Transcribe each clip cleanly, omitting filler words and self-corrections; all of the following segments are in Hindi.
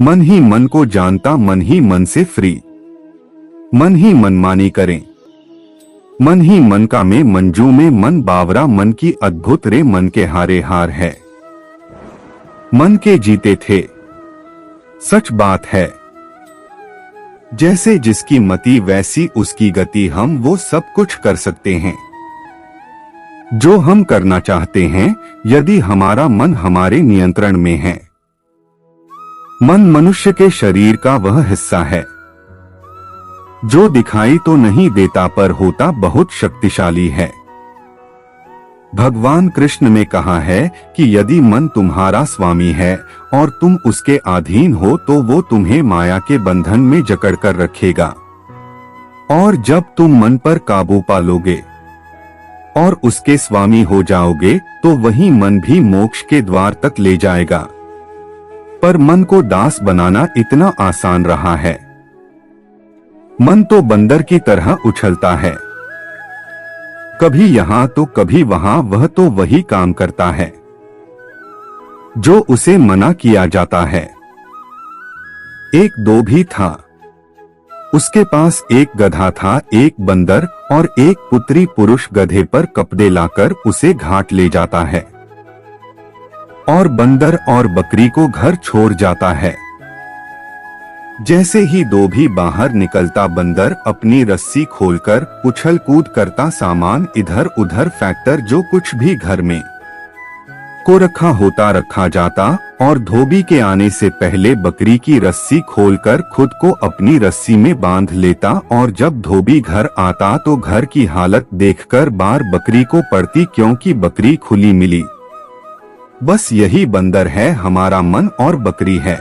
मन ही मन को जानता, मन ही मन से फ्री। मन ही मनमानी करें, मन ही मन का में मंजू में मन बावरा, मन की अद्भुत रे मन के हारे हार है। मन के जीते थे, सच बात है। जैसे जिसकी मति वैसी उसकी गति, हम वो सब कुछ कर सकते हैं जो हम करना चाहते हैं, यदि हमारा मन हमारे नियंत्रण में है। मन मनुष्य के शरीर का वह हिस्सा है जो दिखाई तो नहीं देता पर होता बहुत शक्तिशाली है। भगवान कृष्ण ने कहा है कि यदि मन तुम्हारा स्वामी है और तुम उसके अधीन हो तो वो तुम्हें माया के बंधन में जकड़ कर रखेगा, और जब तुम मन पर काबू पा लोगे और उसके स्वामी हो जाओगे तो वही मन भी मोक्ष के द्वार तक ले जाएगा। पर मन को दास बनाना इतना आसान रहा है। मन तो बंदर की तरह उछलता है, कभी यहां तो कभी वहां, वह तो वही काम करता है जो उसे मना किया जाता है। एक दो भी था, उसके पास एक गधा था, एक बंदर, और एक पुत्री पुरुष गधे पर कपड़े लाकर उसे घाट ले जाता है और बंदर और बकरी को घर छोड़ जाता है। जैसे ही दो भी बाहर निकलता, बंदर अपनी रस्सी खोलकर उछल कूद करता, सामान इधर उधर फैक्टर, जो कुछ भी घर में को रखा होता रखा जाता, और धोबी के आने से पहले बकरी की रस्सी खोलकर खुद को अपनी रस्सी में बांध लेता, और जब धोबी घर आता तो घर की हालत देखकर बार बकरी को पड़ती, क्योंकि बकरी खुली मिली। बस यही बंदर है हमारा मन और बकरी है।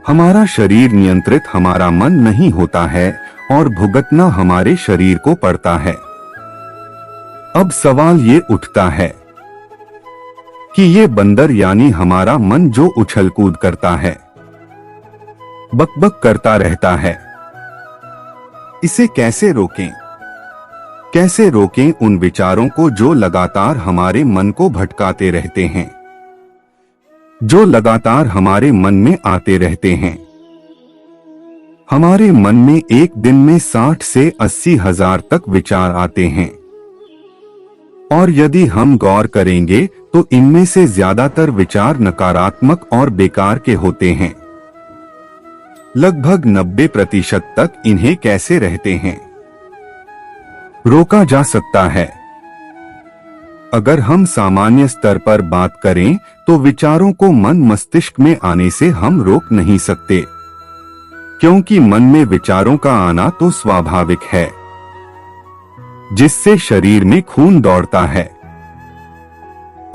हमारा शरीर नियंत्रित हमारा मन नहीं होता है और भुगतना हमारे शरीर को पड़ता है। अब सवाल ये उठता है कि ये बंदर यानी हमारा मन जो उछल कूद करता है, बकबक करता रहता है, इसे कैसे रोकें? कैसे रोकें उन विचारों को जो लगातार हमारे मन को भटकाते रहते हैं, जो लगातार हमारे मन में आते रहते हैं? हमारे मन में एक दिन में 60 से 80 हजार तक विचार आते हैं, और यदि हम गौर करेंगे तो इनमें से ज्यादातर विचार नकारात्मक और बेकार के होते हैं। लगभग 90% तक इन्हें कैसे रहते हैं रोका जा सकता है। अगर हम सामान्य स्तर पर बात करें तो विचारों को मन मस्तिष्क में आने से हम रोक नहीं सकते, क्योंकि मन में विचारों का आना तो स्वाभाविक है, जिससे शरीर में खून दौड़ता है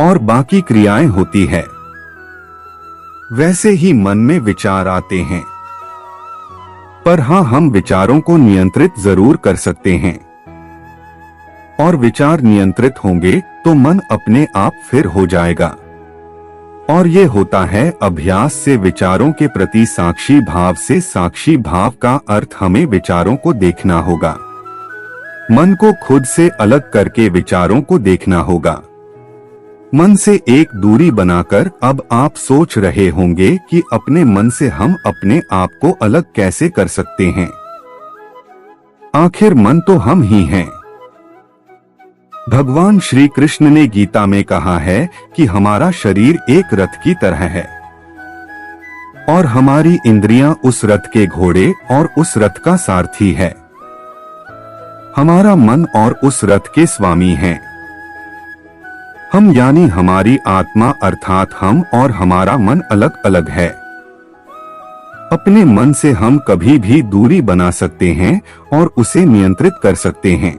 और बाकी क्रियाएं होती है। वैसे ही मन में विचार आते हैं, पर हाँ, हम विचारों को नियंत्रित जरूर कर सकते हैं, और विचार नियंत्रित होंगे तो मन अपने आप फिर हो जाएगा। और ये होता है अभ्यास से, विचारों के प्रति साक्षी भाव से। साक्षी भाव का अर्थ हमें विचारों को देखना होगा, मन को खुद से अलग करके विचारों को देखना होगा। मन से एक दूरी बनाकर अब आप सोच रहे होंगे कि अपने मन से हम अपने आप को अलग कैसे कर सकते हैं। आखिर मन तो हम ही हैं। भगवान श्री कृष्ण ने गीता में कहा है कि हमारा शरीर एक रथ की तरह है और हमारी इंद्रियां उस रथ के घोड़े और उस रथ का सारथी है। हमारा मन और उस रथ के स्वामी हैं। हम यानी हमारी आत्मा अर्थात हम और हमारा मन अलग अलग है। अपने मन से हम कभी भी दूरी बना सकते हैं और उसे नियंत्रित कर सकते हैं।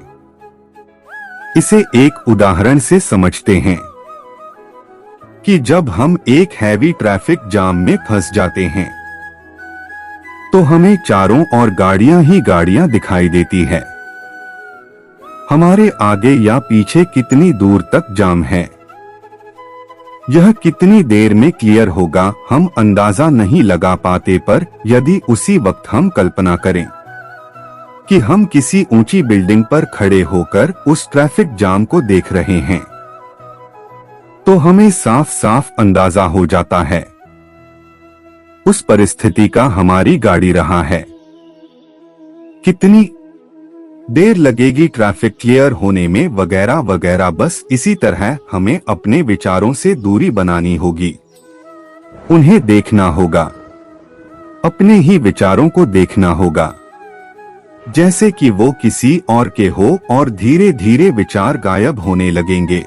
इसे एक उदाहरण से समझते हैं कि जब हम एक हैवी ट्रैफिक जाम में फंस जाते हैं तो हमें चारों ओर गाड़ियां ही गाड़ियां दिखाई देती है। हमारे आगे या पीछे कितनी दूर तक जाम है, यह कितनी देर में क्लियर होगा, हम अंदाजा नहीं लगा पाते। पर यदि उसी वक्त हम कल्पना करें कि हम किसी ऊंची बिल्डिंग पर खड़े होकर उस ट्रैफिक जाम को देख रहे हैं तो हमें साफ साफ अंदाजा हो जाता है उस परिस्थिति का हमारी गाड़ी रहा है। कितनी देर लगेगी ट्रैफिक क्लियर होने में, वगैरह वगैरह। बस इसी तरह हमें अपने विचारों से दूरी बनानी होगी, उन्हें देखना होगा, अपने ही विचारों को देखना होगा जैसे कि वो किसी और के हो, और धीरे धीरे विचार गायब होने लगेंगे।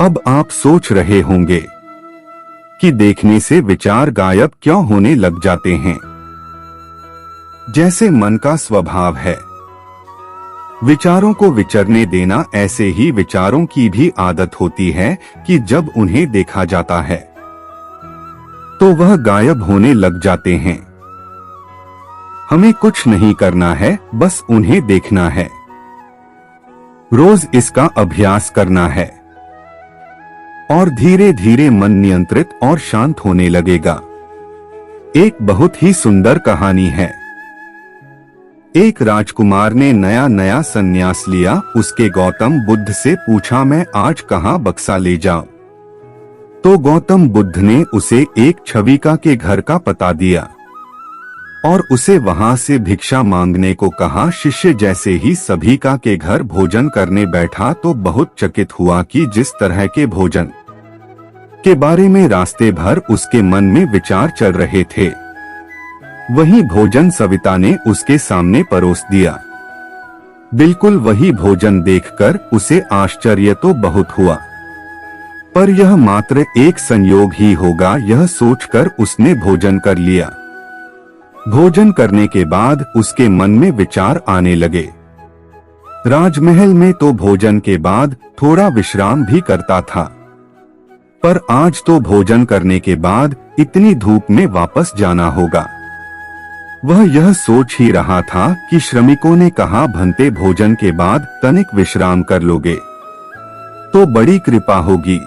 अब आप सोच रहे होंगे कि देखने से विचार गायब क्यों होने लग जाते हैं। जैसे मन का स्वभाव है विचारों को विचरने देना, ऐसे ही विचारों की भी आदत होती है कि जब उन्हें देखा जाता है तो वह गायब होने लग जाते हैं। हमें कुछ नहीं करना है, बस उन्हें देखना है। रोज इसका अभ्यास करना है और धीरे धीरे मन नियंत्रित और शांत होने लगेगा। एक बहुत ही सुंदर कहानी है। एक राजकुमार ने नया नया संन्यास लिया। उसके गौतम बुद्ध से पूछा, मैं आज कहाँ बक्सा ले जाऊं? तो गौतम बुद्ध ने उसे एक छविका के घर का पता दिया और उसे वहां से भिक्षा मांगने को कहा। शिष्य जैसे ही सभिका के घर भोजन करने बैठा तो बहुत चकित हुआ कि जिस तरह के भोजन के बारे में रास्ते भर उसके मन में विचार चल रहे थे, वही भोजन सविता ने उसके सामने परोस दिया। बिल्कुल वही भोजन देखकर उसे आश्चर्य तो बहुत हुआ, पर यह मात्र एक संयोग ही होगा, यह सोचकर उसने भोजन कर लिया। भोजन करने के बाद उसके मन में विचार आने लगे। राजमहल में तो भोजन के बाद थोड़ा विश्राम भी करता था, पर आज तो भोजन करने के बाद इतनी धूप में वापस जाना होगा। वह यह सोच ही रहा था कि श्रमिकों ने कहा, भंते भोजन के बाद तनिक विश्राम कर लोगे तो बड़ी कृपा होगी।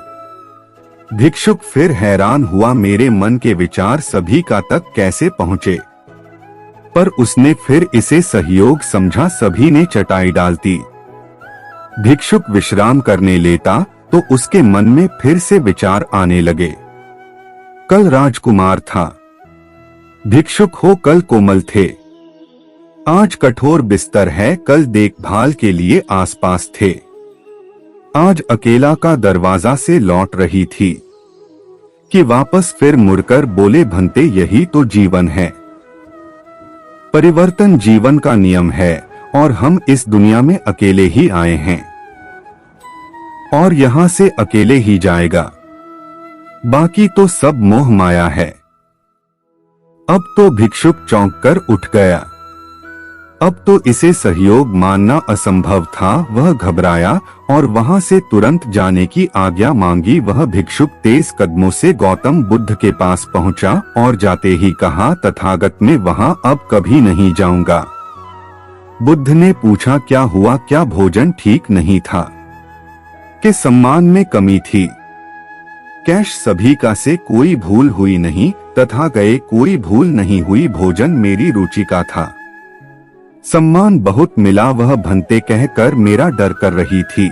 भिक्षुक फिर हैरान हुआ, मेरे मन के विचार सभी का तक कैसे पहुँचे? पर उसने फिर इसे सहयोग समझा। सभी ने चटाई डालती। भिक्षुक विश्राम करने लेता तो उसके मन में फिर से विचार आने लगे। कल राजकुमार था, भिक्षुक हो कल कोमल थे, आज कठोर बिस्तर है, कल देखभाल के लिए आसपास थे, आज अकेला का दरवाजा से लौट रही थी कि वापस फिर मुड़कर बोले, भंते यही तो जीवन है। परिवर्तन जीवन का नियम है और हम इस दुनिया में अकेले ही आए हैं और यहां से अकेले ही जाएगा, बाकी तो सब मोह माया है। अब तो भिक्षुक चौंक कर उठ गया। अब तो इसे सहयोग मानना असंभव था। वह घबराया और वहां से तुरंत जाने की आज्ञा मांगी। वह भिक्षुक तेज कदमों से गौतम बुद्ध के पास पहुंचा और जाते ही कहा, तथागत मैं वहां अब कभी नहीं जाऊंगा। बुद्ध ने पूछा, क्या हुआ? क्या भोजन ठीक नहीं था? के सम्मान में कमी थी? कैश सभी का से कोई भूल हुई नहीं, तथा गए कोई भूल नहीं हुई, भोजन मेरी रुचि का था, सम्मान बहुत मिला, वह भंते कहकर मेरा डर कर रही थी।